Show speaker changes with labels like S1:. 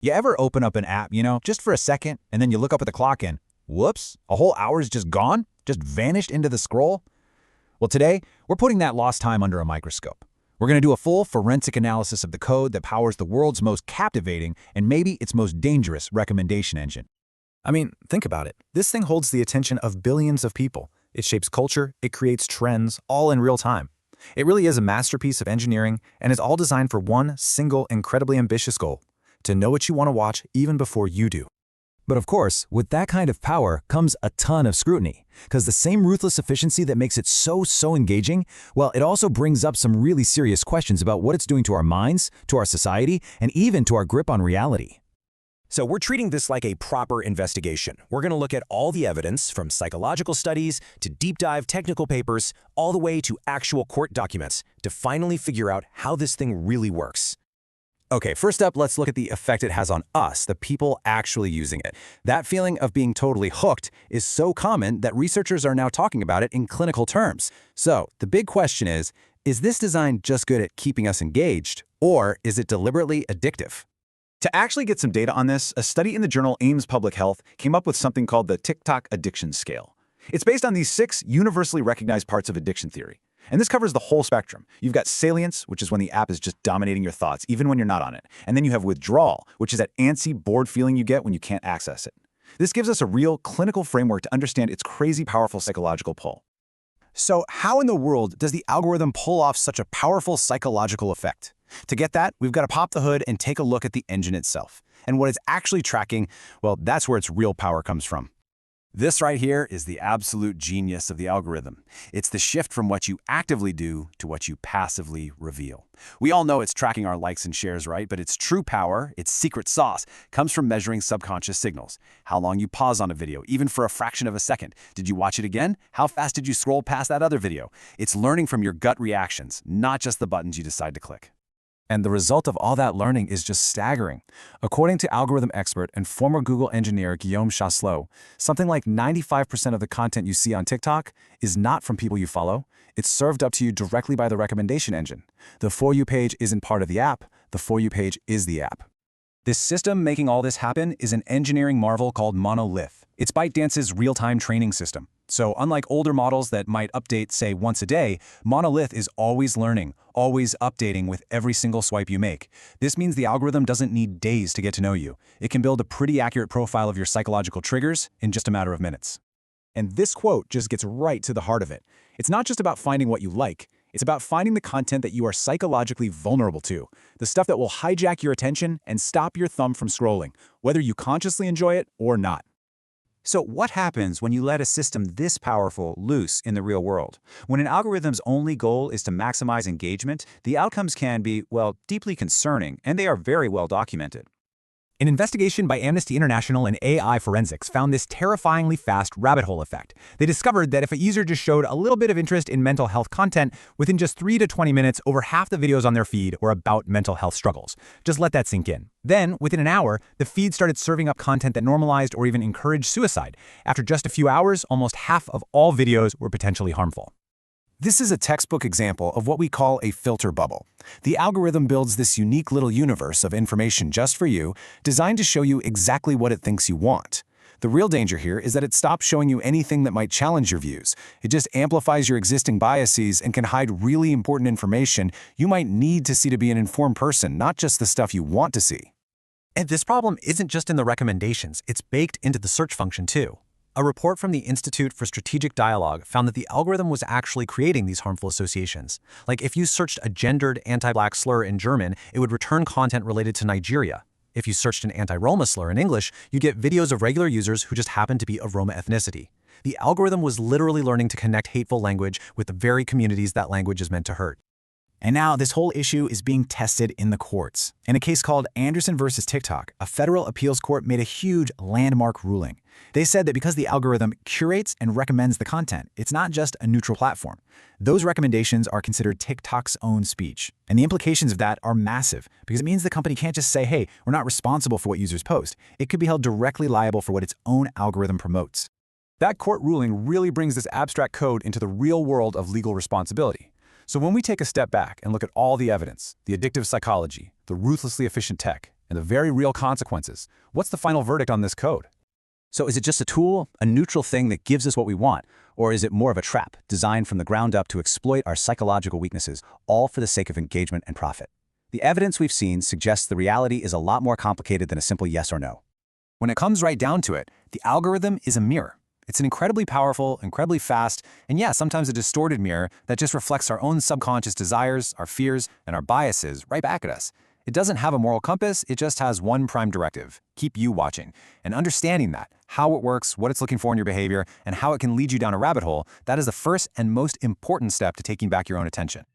S1: You ever open up an app, just for a second, and then you look up at the clock and, whoops, a whole hour's just gone? Just vanished into the scroll? Well, today, we're putting that lost time under a microscope. We're going to do a full forensic analysis of the code that powers the world's most captivating and maybe its most dangerous recommendation engine.
S2: I mean, think about it. This thing holds the attention of billions of people. It shapes culture, it creates trends, all in real time. It really is a masterpiece of engineering and is all designed for one single, incredibly ambitious goal: to know what you want to watch even before you do.
S1: But of course, with that kind of power comes a ton of scrutiny, because the same ruthless efficiency that makes it so engaging, well, it also brings up some really serious questions about what it's doing to our minds, to our society, and even to our grip on reality.
S3: So we're treating this like a proper investigation. We're going to look at all the evidence, from psychological studies to deep dive technical papers, all the way to actual court documents, to finally figure out how this thing really works.
S1: Okay, first up, let's look at the effect it has on us, the people actually using it. That feeling of being totally hooked is so common that researchers are now talking about it in clinical terms. So the big question is this design just good at keeping us engaged, or is it deliberately addictive? To actually get some data on this, a study in the journal Ames Public Health came up with something called the TikTok Addiction Scale. It's based on these 6 universally recognized parts of addiction theory. And this covers the whole spectrum. You've got salience, which is when the app is just dominating your thoughts, even when you're not on it. And then you have withdrawal, which is that antsy, bored feeling you get when you can't access it. This gives us a real clinical framework to understand its crazy powerful psychological pull. So how in the world does the algorithm pull off such a powerful psychological effect? To get that, we've got to pop the hood and take a look at the engine itself. And what it's actually tracking, well, that's where its real power comes from. This right here is the absolute genius of the algorithm. It's the shift from what you actively do to what you passively reveal. We all know it's tracking our likes and shares, right? But its true power, its secret sauce, comes from measuring subconscious signals. How long you pause on a video, even for a fraction of a second. Did you watch it again? How fast did you scroll past that other video? It's learning from your gut reactions, not just the buttons you decide to click. And the result of all that learning is just staggering. According to algorithm expert and former Google engineer Guillaume Chasselot, something like 95% of the content you see on TikTok is not from people you follow. It's served up to you directly by the recommendation engine. The For You page isn't part of the app. The For You page is the app. This system making all this happen is an engineering marvel called Monolith. It's ByteDance's real-time training system. So unlike older models that might update, say, once a day, Monolith is always learning, always updating with every single swipe you make. This means the algorithm doesn't need days to get to know you. It can build a pretty accurate profile of your psychological triggers in just a matter of minutes. And this quote just gets right to the heart of it. It's not just about finding what you like. It's about finding the content that you are psychologically vulnerable to, the stuff that will hijack your attention and stop your thumb from scrolling, whether you consciously enjoy it or not. So what happens when you let a system this powerful loose in the real world? When an algorithm's only goal is to maximize engagement, the outcomes can be, well, deeply concerning, and they are very well documented. An investigation by Amnesty International and AI Forensics found this terrifyingly fast rabbit hole effect. They discovered that if a user just showed a little bit of interest in mental health content, within just 3 to 20 minutes, over half the videos on their feed were about mental health struggles. Just let that sink in. Then, within an hour, the feed started serving up content that normalized or even encouraged suicide. After just a few hours, almost half of all videos were potentially harmful. This is a textbook example of what we call a filter bubble. The algorithm builds this unique little universe of information just for you, designed to show you exactly what it thinks you want. The real danger here is that it stops showing you anything that might challenge your views. It just amplifies your existing biases and can hide really important information you might need to see to be an informed person, not just the stuff you want to see.
S2: And this problem isn't just in the recommendations, it's baked into the search function too. A report from the Institute for Strategic Dialogue found that the algorithm was actually creating these harmful associations. Like if you searched a gendered anti-black slur in German, it would return content related to Nigeria. If you searched an anti-Roma slur in English, you'd get videos of regular users who just happened to be of Roma ethnicity. The algorithm was literally learning to connect hateful language with the very communities that language is meant to hurt.
S1: And now this whole issue is being tested in the courts. In a case called Anderson versus TikTok, a federal appeals court made a huge landmark ruling. They said that because the algorithm curates and recommends the content, it's not just a neutral platform. Those recommendations are considered TikTok's own speech. And the implications of that are massive, because it means the company can't just say, hey, we're not responsible for what users post. It could be held directly liable for what its own algorithm promotes. That court ruling really brings this abstract code into the real world of legal responsibility. So when we take a step back and look at all the evidence, the addictive psychology, the ruthlessly efficient tech, and the very real consequences. What's the final verdict on this code?
S2: So is it just a tool, a neutral thing that gives us what we want? Or is it more of a trap, designed from the ground up to exploit our psychological weaknesses, all for the sake of engagement and profit? The evidence we've seen suggests the reality is a lot more complicated than a simple yes or no.
S1: When it comes right down to it, the algorithm is a mirror. It's an incredibly powerful, incredibly fast, and yeah, sometimes a distorted mirror that just reflects our own subconscious desires, our fears, and our biases right back at us. It doesn't have a moral compass, it just has one prime directive: keep you watching. And understanding that, how it works, what it's looking for in your behavior, and how it can lead you down a rabbit hole, that is the first and most important step to taking back your own attention.